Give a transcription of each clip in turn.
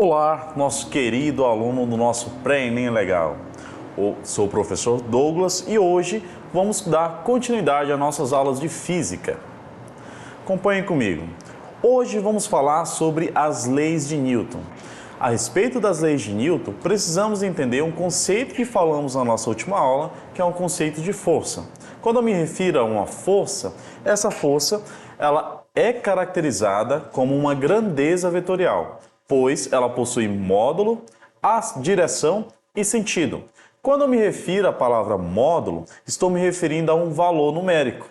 Olá, nosso querido aluno do nosso Pré-ENEM Legal. Eu sou o professor Douglas e hoje vamos dar continuidade às nossas aulas de Física. Acompanhem comigo. Hoje vamos falar sobre as leis de Newton. A respeito das leis de Newton, precisamos entender um conceito que falamos na nossa última aula, que é um conceito de força. Quando eu me refiro a uma força, essa força ela é caracterizada como uma grandeza vetorial, pois ela possui módulo, direção e sentido. Quando eu me refiro à palavra módulo, estou me referindo a um valor numérico.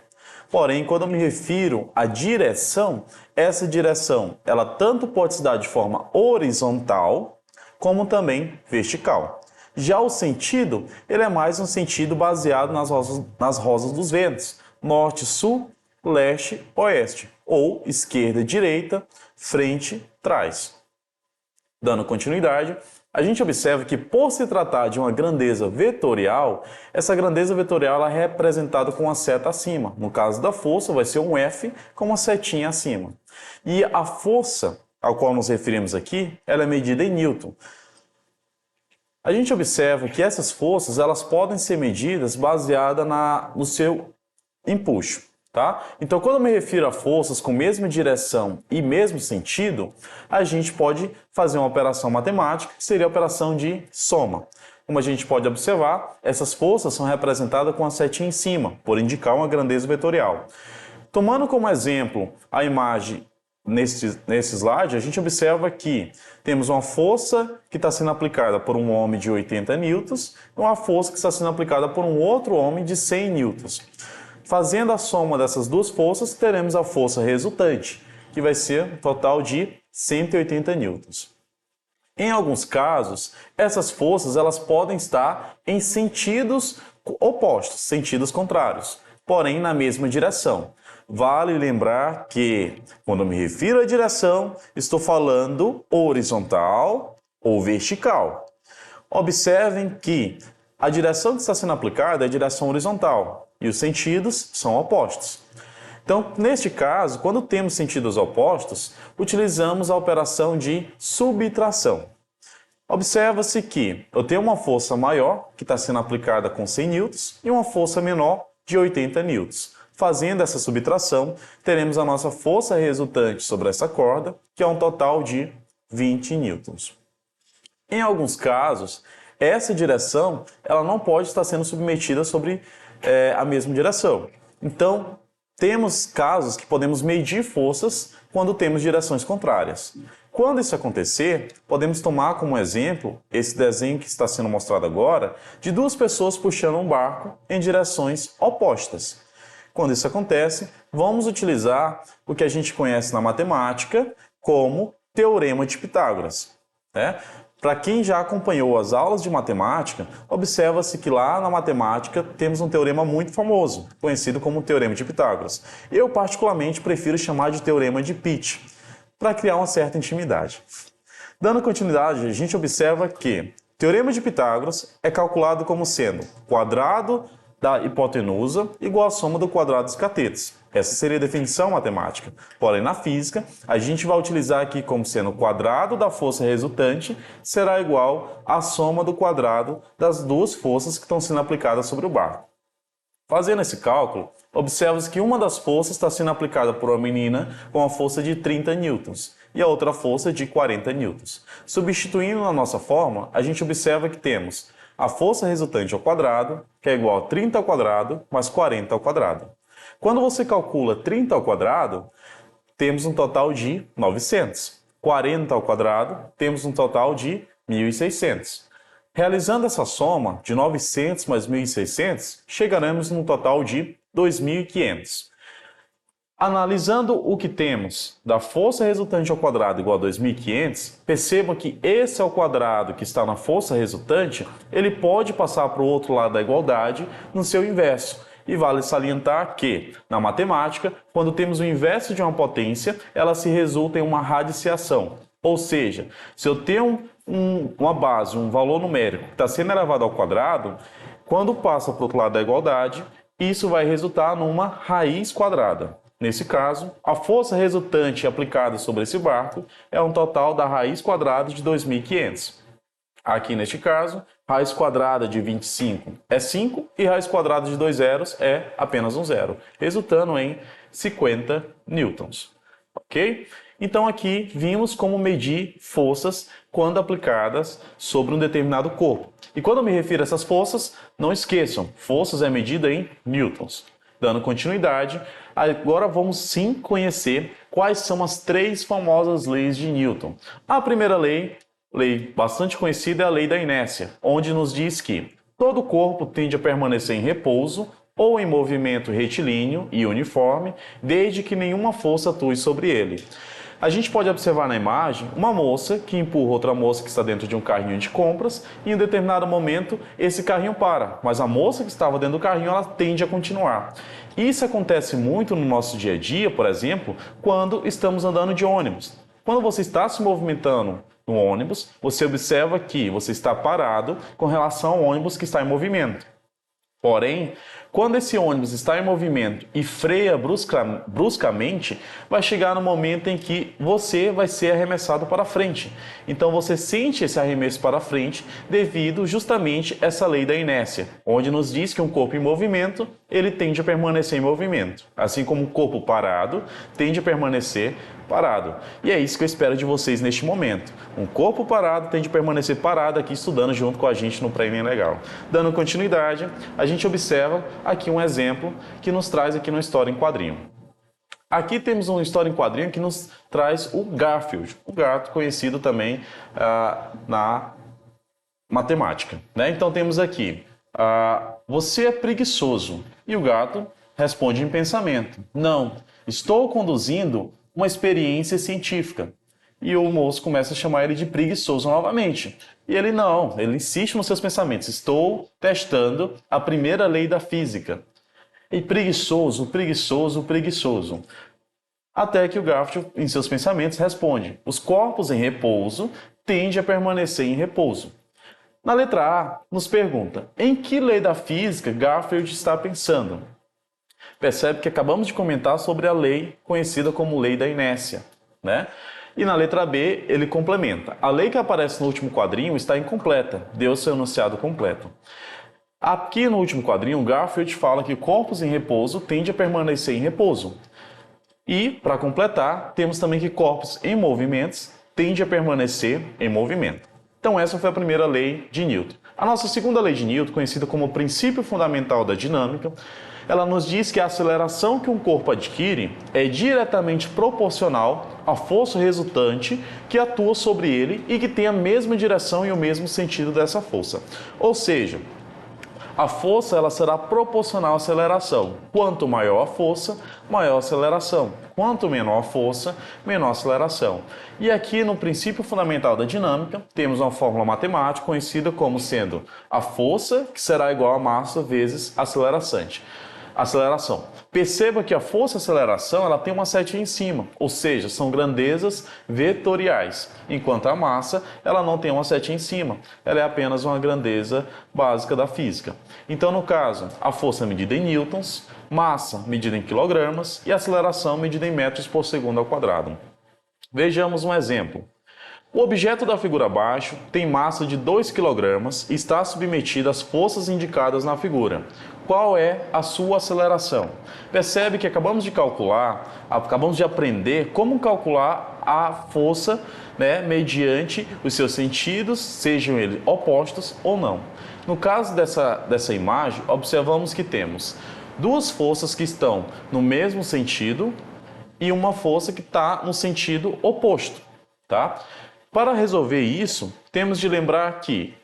Porém, quando eu me refiro à direção, essa direção ela tanto pode se dar de forma horizontal, como também vertical. Já o sentido, ele é mais um sentido baseado nas rosas dos ventos, norte, sul, leste, oeste, ou esquerda, direita, frente, trás. Dando continuidade, a gente observa que por se tratar de uma grandeza vetorial, essa grandeza vetorial ela é representada com uma seta acima. No caso da força, vai ser um F com uma setinha acima. E a força ao qual nos referimos aqui, ela é medida em Newton. A gente observa que essas forças elas podem ser medidas baseadas no seu empuxo. Tá? Então, quando eu me refiro a forças com mesma direção e mesmo sentido, a gente pode fazer uma operação matemática, que seria a operação de soma. Como a gente pode observar, essas forças são representadas com a setinha em cima, por indicar uma grandeza vetorial. Tomando como exemplo a imagem nesse slide, a gente observa que temos uma força que está sendo aplicada por um homem de 80 newtons e uma força que está sendo aplicada por um outro homem de 100 newtons. Fazendo a soma dessas duas forças, teremos a força resultante, que vai ser um total de 180 newtons. Em alguns casos, essas forças elas podem estar em sentidos opostos, sentidos contrários, porém na mesma direção. Vale lembrar que, quando eu me refiro à direção, estou falando horizontal ou vertical. Observem que a direção que está sendo aplicada é a direção horizontal e os sentidos são opostos. Então, neste caso, quando temos sentidos opostos, utilizamos a operação de subtração. Observa-se que eu tenho uma força maior, que está sendo aplicada com 100 newtons, e uma força menor, de 80 newtons. Fazendo essa subtração, teremos a nossa força resultante sobre essa corda, que é um total de 20 newtons. Em alguns casos, essa direção ela não pode estar sendo submetida sobre a mesma direção. Então, temos casos que podemos medir forças quando temos direções contrárias. Quando isso acontecer, podemos tomar como exemplo esse desenho que está sendo mostrado agora, de duas pessoas puxando um barco em direções opostas. Quando isso acontece, vamos utilizar o que a gente conhece na matemática como Teorema de Pitágoras. Para quem já acompanhou as aulas de matemática, observa-se que lá na matemática temos um teorema muito famoso, conhecido como Teorema de Pitágoras. Eu particularmente prefiro chamar de Teorema de Pitt, para criar uma certa intimidade. Dando continuidade, a gente observa que Teorema de Pitágoras é calculado como sendo quadrado da hipotenusa igual à soma do quadrado dos catetos. Essa seria a definição matemática. Porém, na física, a gente vai utilizar aqui como sendo o quadrado da força resultante será igual à soma do quadrado das duas forças que estão sendo aplicadas sobre o barco. Fazendo esse cálculo, observa-se que uma das forças está sendo aplicada por uma menina com a força de 30 newtons e a outra força de 40 newtons. Substituindo na nossa forma, a gente observa que temos a força resultante ao quadrado, que é igual a 30 ao quadrado, mais 40 ao quadrado. Quando você calcula 30 ao quadrado, temos um total de 900. 40 ao quadrado, temos um total de 1.600. Realizando essa soma de 900 mais 1.600, chegaremos num total de 2.500. Analisando o que temos da força resultante ao quadrado igual a 2.500, percebam que esse ao quadrado que está na força resultante, ele pode passar para o outro lado da igualdade no seu inverso. E vale salientar que, na matemática, quando temos o inverso de uma potência, ela se resulta em uma radiciação. Ou seja, se eu tenho uma base, um valor numérico que está sendo elevado ao quadrado, quando passa para o outro lado da igualdade, isso vai resultar numa raiz quadrada. Nesse caso, a força resultante aplicada sobre esse barco é um total da raiz quadrada de 2.500. Aqui neste caso, raiz quadrada de 25 é 5 e raiz quadrada de 2 zeros é apenas um zero, resultando em 50 newtons. Ok? Então aqui vimos como medir forças quando aplicadas sobre um determinado corpo. E quando eu me refiro a essas forças, não esqueçam, forças é medida em newtons. Dando continuidade, agora vamos sim conhecer quais são as três famosas leis de Newton. A primeira lei bastante conhecida, é a lei da inércia, onde nos diz que todo corpo tende a permanecer em repouso ou em movimento retilíneo e uniforme, desde que nenhuma força atue sobre ele. A gente pode observar na imagem uma moça que empurra outra moça que está dentro de um carrinho de compras e em um determinado momento esse carrinho para, mas a moça que estava dentro do carrinho ela tende a continuar. Isso acontece muito no nosso dia a dia, por exemplo, quando estamos andando de ônibus. Quando você está se movimentando no ônibus, você observa que você está parado com relação ao ônibus que está em movimento. Porém, quando esse ônibus está em movimento e freia bruscamente, vai chegar no momento em que você vai ser arremessado para frente. Então você sente esse arremesso para frente devido justamente a essa lei da inércia, onde nos diz que um corpo em movimento, ele tende a permanecer em movimento, assim como um corpo parado tende a permanecer parado. E é isso que eu espero de vocês neste momento. Um corpo parado tende a permanecer parado aqui estudando junto com a gente no Pré-ENEM Legal. Dando continuidade, a gente observa aqui um exemplo que nos traz aqui uma história em quadrinho. Aqui temos uma história em quadrinho que nos traz o Garfield, o gato conhecido também na matemática, né? Então temos aqui, você é preguiçoso, e o gato responde em pensamento, não, estou conduzindo uma experiência científica. E o moço começa a chamar ele de preguiçoso novamente. E ele não, ele insiste nos seus pensamentos. Estou testando a primeira lei da física. E preguiçoso, preguiçoso, preguiçoso. Até que o Garfield, em seus pensamentos, responde: os corpos em repouso tendem a permanecer em repouso. Na letra A, nos pergunta: em que lei da física Garfield está pensando? Percebe que acabamos de comentar sobre a lei conhecida como lei da inércia, né? E na letra B, ele complementa. A lei que aparece no último quadrinho está incompleta, deu seu enunciado completo. Aqui no último quadrinho, Garfield fala que corpos em repouso tendem a permanecer em repouso. E, para completar, temos também que corpos em movimentos tendem a permanecer em movimento. Então essa foi a primeira lei de Newton. A nossa segunda lei de Newton, conhecida como o princípio fundamental da dinâmica, ela nos diz que a aceleração que um corpo adquire é diretamente proporcional à força resultante que atua sobre ele e que tem a mesma direção e o mesmo sentido dessa força. Ou seja, a força ela será proporcional à aceleração. Quanto maior a força, maior a aceleração. Quanto menor a força, menor a aceleração. E aqui no princípio fundamental da dinâmica, temos uma fórmula matemática conhecida como sendo a força, que será igual a massa vezes a aceleração. Perceba que a força-aceleração ela tem uma setinha em cima, ou seja, são grandezas vetoriais, enquanto a massa ela não tem uma setinha em cima, ela é apenas uma grandeza básica da física. Então, no caso, a força é medida em newtons, massa medida em quilogramas e aceleração medida em metros por segundo ao quadrado. Vejamos um exemplo. O objeto da figura abaixo tem massa de 2 kg e está submetido às forças indicadas na figura. Qual é a sua aceleração? Percebe que acabamos de aprender como calcular a força, né, mediante os seus sentidos, sejam eles opostos ou não. No caso dessa imagem, observamos que temos duas forças que estão no mesmo sentido e uma força que está no sentido oposto, tá? Para resolver isso, temos de lembrar que,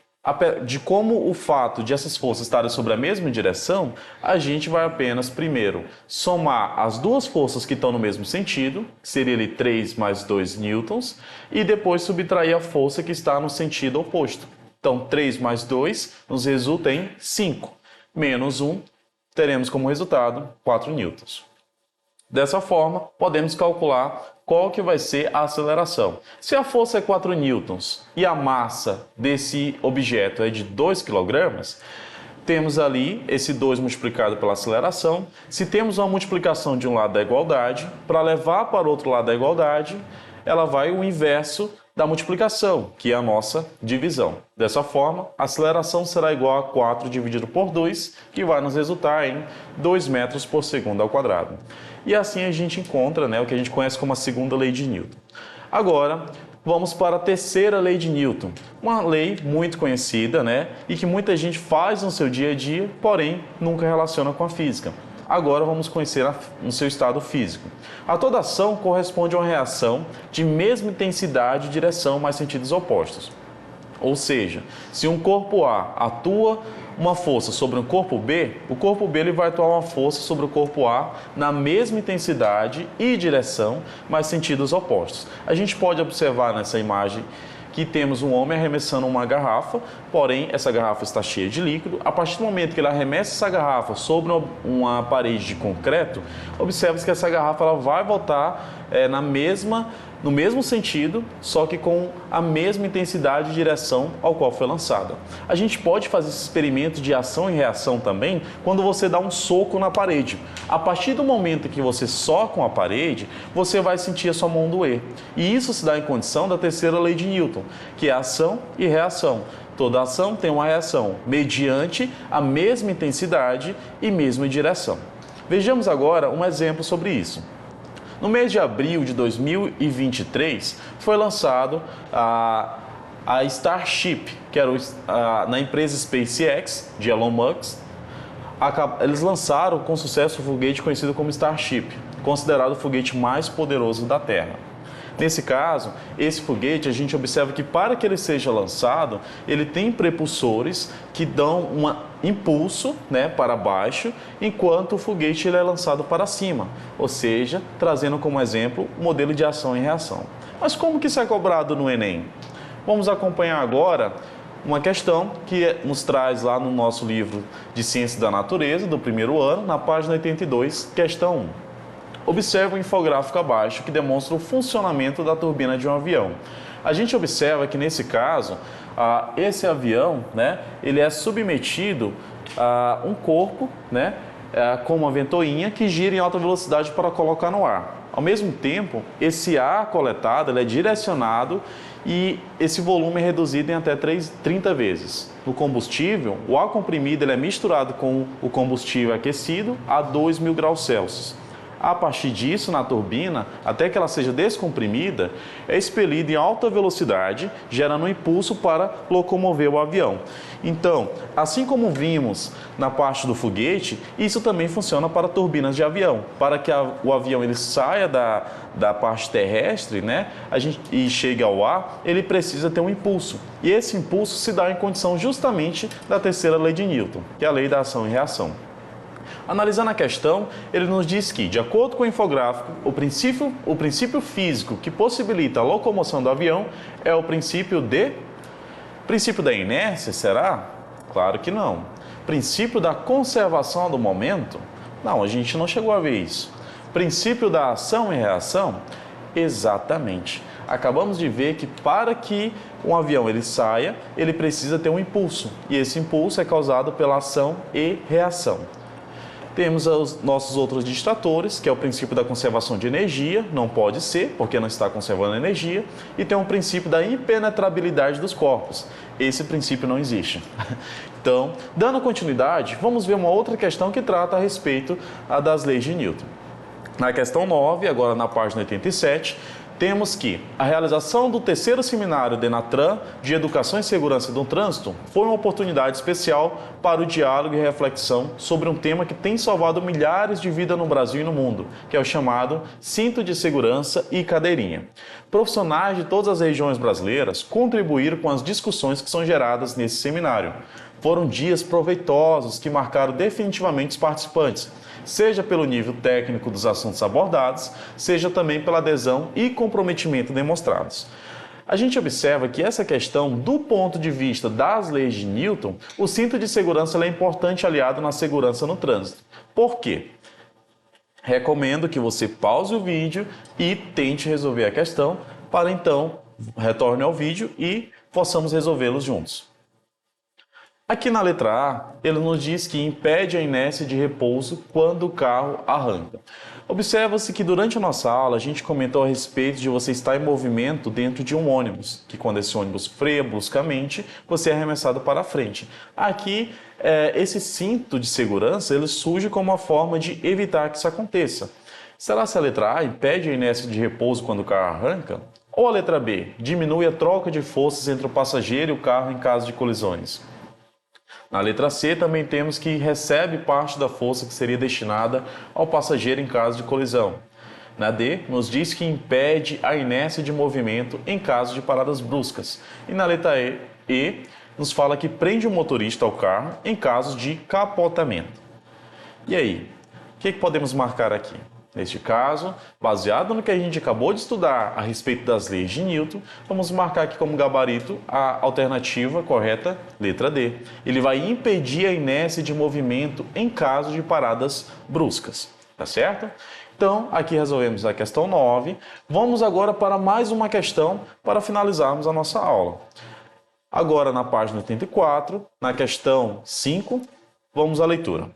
de como o fato de essas forças estarem sobre a mesma direção, a gente vai apenas, primeiro, somar as duas forças que estão no mesmo sentido, que seria ali 3 mais 2 newtons, e depois subtrair a força que está no sentido oposto. Então, 3 mais 2 nos resulta em 5, menos 1, teremos como resultado 4 newtons. Dessa forma, podemos calcular qual que vai ser a aceleração. Se a força é 4 newtons e a massa desse objeto é de 2 kg, temos ali esse 2 multiplicado pela aceleração. Se temos uma multiplicação de um lado da igualdade, para levar para o outro lado da igualdade, ela vai o inverso da multiplicação, que é a nossa divisão. Dessa forma, a aceleração será igual a 4 dividido por 2, que vai nos resultar em 2 metros por segundo ao quadrado. E assim a gente encontra, o que a gente conhece como a segunda lei de Newton. Agora, vamos para a terceira lei de Newton, uma lei muito conhecida, e que muita gente faz no seu dia a dia, porém nunca relaciona com a física. Agora vamos conhecer no seu estado físico. A toda ação corresponde a uma reação de mesma intensidade e direção, mas sentidos opostos. Ou seja, se um corpo A atua uma força sobre um corpo B, o corpo B ele vai atuar uma força sobre o corpo A na mesma intensidade e direção, mas sentidos opostos. A gente pode observar nessa imagem que temos um homem arremessando uma garrafa, porém essa garrafa está cheia de líquido. A partir do momento que ele arremessa essa garrafa sobre uma parede de concreto, observa-se que essa garrafa ela vai voltar no mesmo sentido, só que com a mesma intensidade e direção ao qual foi lançada. A gente pode fazer esse experimento de ação e reação também quando você dá um soco na parede. A partir do momento que você soca a parede, você vai sentir a sua mão doer. E isso se dá em condição da terceira lei de Newton, que é ação e reação. Toda ação tem uma reação mediante a mesma intensidade e mesma direção. Vejamos agora um exemplo sobre isso. No mês de abril de 2023, foi lançado a Starship, que era na empresa SpaceX, de Elon Musk. Eles lançaram com sucesso o foguete conhecido como Starship, considerado o foguete mais poderoso da Terra. Nesse caso, esse foguete, a gente observa que para que ele seja lançado, ele tem propulsores que dão um impulso para baixo, enquanto o foguete ele é lançado para cima, ou seja, trazendo como exemplo o modelo de ação e reação. Mas como que isso é cobrado no Enem? Vamos acompanhar agora uma questão que nos traz lá no nosso livro de Ciências da Natureza, do primeiro ano, na página 82, questão 1. Observa o infográfico abaixo que demonstra o funcionamento da turbina de um avião. A gente observa que nesse caso, esse avião, ele é submetido a um corpo, com uma ventoinha que gira em alta velocidade para colocar no ar. Ao mesmo tempo, esse ar coletado ele é direcionado e esse volume é reduzido em até 30 vezes. No combustível, o ar comprimido ele é misturado com o combustível aquecido a 2.000 graus Celsius. A partir disso, na turbina, até que ela seja descomprimida, é expelida em alta velocidade, gerando um impulso para locomover o avião. Então, assim como vimos na parte do foguete, isso também funciona para turbinas de avião. Para que o avião ele saia da parte terrestre, e chegue ao ar, ele precisa ter um impulso. E esse impulso se dá em condição justamente da terceira lei de Newton, que é a lei da ação e reação. Analisando a questão, ele nos diz que, de acordo com o infográfico, o princípio físico que possibilita a locomoção do avião é o princípio da inércia, será? Claro que não. Princípio da conservação do momento? Não, a gente não chegou a ver isso. Princípio da ação e reação? Exatamente. Acabamos de ver que para que um avião ele saia, ele precisa ter um impulso. E esse impulso é causado pela ação e reação. Temos os nossos outros distratores, que é o princípio da conservação de energia, não pode ser, porque não está conservando energia, e tem o princípio da impenetrabilidade dos corpos. Esse princípio não existe. Então, dando continuidade, vamos ver uma outra questão que trata a respeito das leis de Newton. Na questão 9, agora na página 87, temos que a realização do terceiro seminário DENATRAN de Educação e Segurança do Trânsito foi uma oportunidade especial para o diálogo e reflexão sobre um tema que tem salvado milhares de vidas no Brasil e no mundo, que é o chamado cinto de segurança e cadeirinha. Profissionais de todas as regiões brasileiras contribuíram com as discussões que são geradas nesse seminário. Foram dias proveitosos que marcaram definitivamente os participantes, seja pelo nível técnico dos assuntos abordados, seja também pela adesão e comprometimento demonstrados. A gente observa que essa questão, do ponto de vista das leis de Newton, o cinto de segurança é importante aliado na segurança no trânsito. Por quê? Recomendo que você pause o vídeo e tente resolver a questão, para então retorne ao vídeo e possamos resolvê-los juntos. Aqui na letra A, ele nos diz que impede a inércia de repouso quando o carro arranca. Observa-se que durante a nossa aula a gente comentou a respeito de você estar em movimento dentro de um ônibus, que quando esse ônibus freia bruscamente, você é arremessado para frente. Aqui, esse cinto de segurança, ele surge como uma forma de evitar que isso aconteça. Será que a letra A impede a inércia de repouso quando o carro arranca? Ou a letra B, diminui a troca de forças entre o passageiro e o carro em caso de colisões? Na letra C, também temos que recebe parte da força que seria destinada ao passageiro em caso de colisão. Na D, nos diz que impede a inércia de movimento em caso de paradas bruscas. E na letra E, nos fala que prende o motorista ao carro em caso de capotamento. E aí, o que podemos marcar aqui? Neste caso, baseado no que a gente acabou de estudar a respeito das leis de Newton, vamos marcar aqui como gabarito a alternativa correta, letra D. Ele vai impedir a inércia de movimento em caso de paradas bruscas, tá certo? Então, aqui resolvemos a questão 9. Vamos agora para mais uma questão para finalizarmos a nossa aula. Agora, na página 84, na questão 5, vamos à leitura.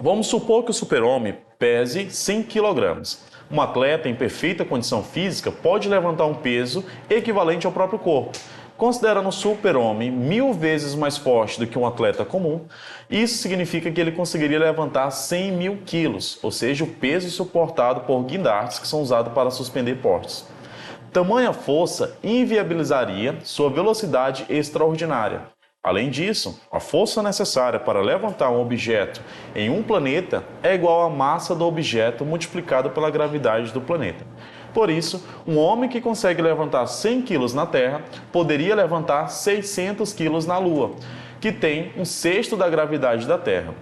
Vamos supor que o super-homem pese 100 kg. Um atleta em perfeita condição física pode levantar um peso equivalente ao próprio corpo. Considerando o super-homem 1000 vezes mais forte do que um atleta comum, isso significa que ele conseguiria levantar 100.000 quilos, ou seja, o peso suportado por guindastes que são usados para suspender postes. Tamanha força inviabilizaria sua velocidade extraordinária. Além disso, a força necessária para levantar um objeto em um planeta é igual à massa do objeto multiplicado pela gravidade do planeta. Por isso, um homem que consegue levantar 100 kg na Terra poderia levantar 600 kg na Lua, que tem 1/6 da gravidade da Terra.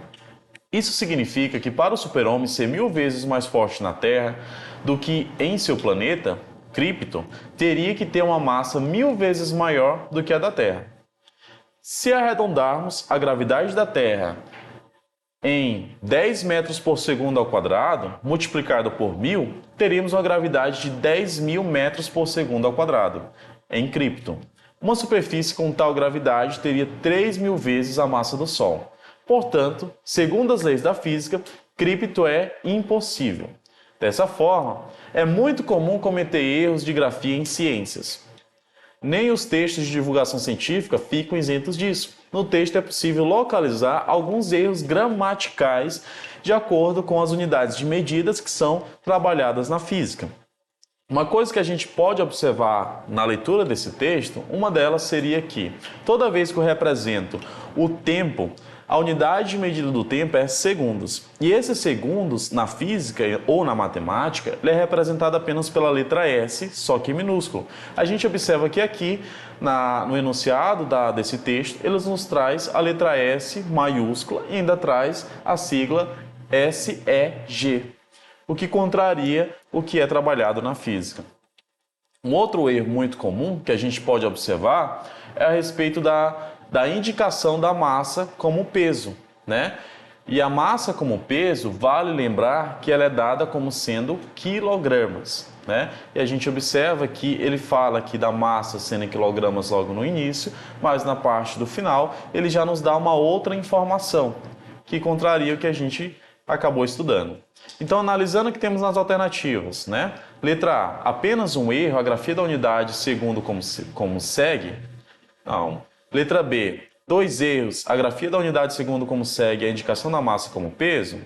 Isso significa que para o super-homem ser 1000 vezes mais forte na Terra do que em seu planeta, Krypton, teria que ter uma massa 1000 vezes maior do que a da Terra. Se arredondarmos a gravidade da Terra em 10 metros por segundo ao quadrado, multiplicado por 1000, teríamos uma gravidade de 10.000 metros por segundo ao quadrado, em Krypton. Uma superfície com tal gravidade teria 3.000 vezes a massa do Sol. Portanto, segundo as leis da física, Krypton é impossível. Dessa forma, é muito comum cometer erros de grafia em ciências. Nem os textos de divulgação científica ficam isentos disso. No texto é possível localizar alguns erros gramaticais de acordo com as unidades de medidas que são trabalhadas na física. Uma coisa que a gente pode observar na leitura desse texto, uma delas seria que toda vez que eu represento o tempo, a unidade de medida do tempo é segundos. E esses segundos, na física ou na matemática, ele é representado apenas pela letra S, só que minúsculo. A gente observa que aqui, no enunciado desse texto, ele nos traz a letra S maiúscula e ainda traz a sigla SEG, o que contraria o que é trabalhado na física. Um outro erro muito comum que a gente pode observar é a respeito da indicação da massa como peso, né? E a massa como peso, vale lembrar que ela é dada como sendo quilogramas, né? E a gente observa que ele fala aqui da massa sendo em quilogramas logo no início, mas na parte do final ele já nos dá uma outra informação que contraria o que a gente acabou estudando. Então, analisando o que temos nas alternativas, né? Letra A, apenas um erro, a grafia da unidade segundo como segue? Não. Letra B, 2 erros, a grafia da unidade segundo como segue, a indicação da massa como peso.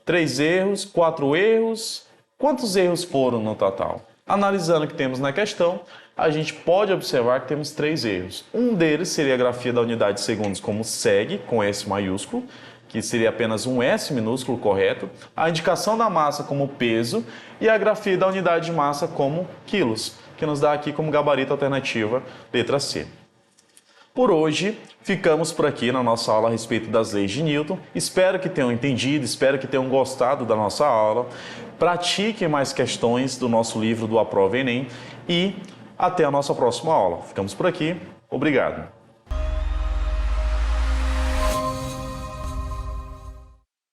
3 erros, 4 erros, quantos erros foram no total? Analisando o que temos na questão, a gente pode observar que temos 3 erros. Um deles seria a grafia da unidade segundos como segue, com S maiúsculo, que seria apenas um S minúsculo correto, a indicação da massa como peso e a grafia da unidade de massa como quilos, que nos dá aqui como gabarito alternativa letra C. Por hoje, ficamos por aqui na nossa aula a respeito das leis de Newton. Espero que tenham entendido, espero que tenham gostado da nossa aula. Pratiquem mais questões do nosso livro do Aprova Enem e até a nossa próxima aula. Ficamos por aqui. Obrigado.